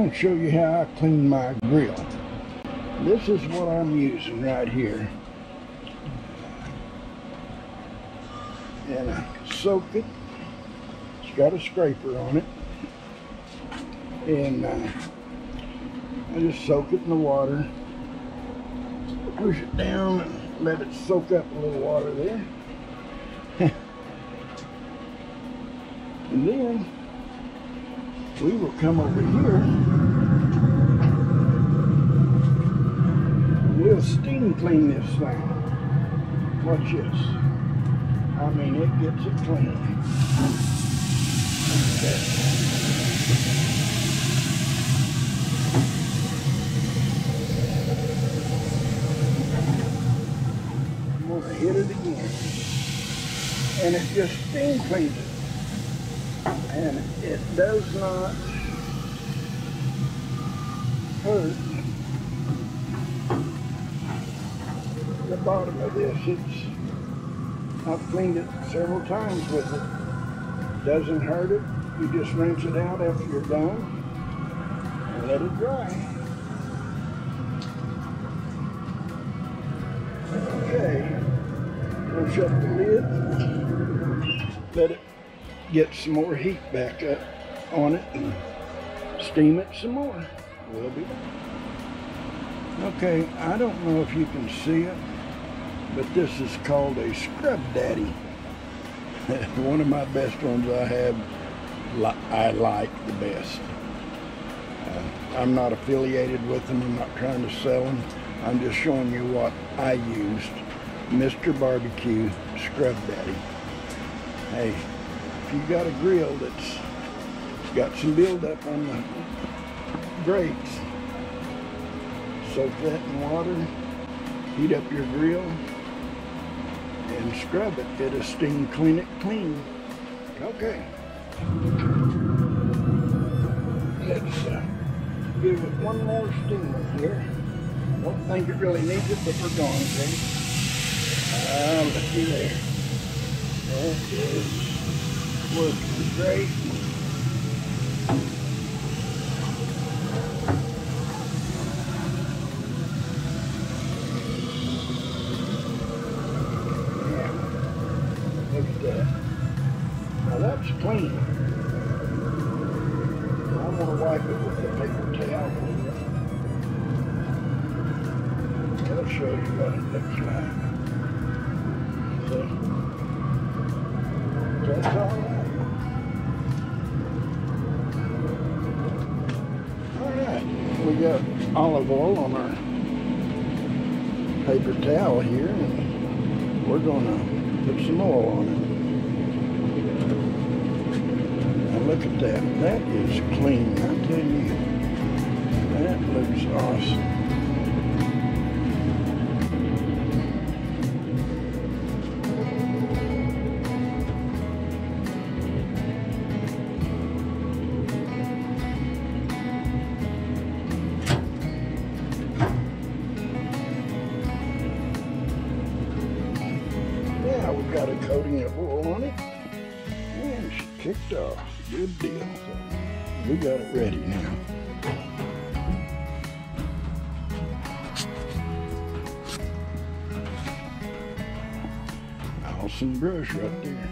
going to show you how I clean my grill. This is what I'm using right here. And I soak it. It's got a scraper on it. And I just soak it in the water. Push it down and let it soak up a little water there. And then we will come over here. We'll steam clean this thing. Watch this. I mean, it gets it clean. Okay. I'm going to hit it again. And it just steam cleans it. And it does not hurt the bottom of this. I've cleaned it several times with it. Doesn't hurt it. You just rinse it out after you're done and let it dry. Okay, we'll shut the lid. Let it get some more heat back up on it and steam it some more. We'll be back. Okay, I don't know if you can see it, but this is called a Scrub Daddy. One of my best ones I have, I like the best. I'm not affiliated with them. I'm not trying to sell them. I'm just showing you what I used. Mr. Barbecue Scrub Daddy. Hey, if you've got a grill that's got some buildup on the grates, soak that in water, heat up your grill, and scrub it. It'll steam clean it clean. Okay. Let's give it one more steamer here. Don't think it really needs it, but we're going to. Looky there. That is working great. Yeah. Look at that. Now that's clean. I'm going to wipe it with a paper towel. I'll show you what it looks like. See? That's all right. Alright, we got olive oil on our paper towel here, and we're going to put some oil on it. Now look at that. That is clean, I tell you. That looks awesome. We've got a coating of oil on it, and she kicked off. Good deal. So we got it ready now. Awesome brush right there.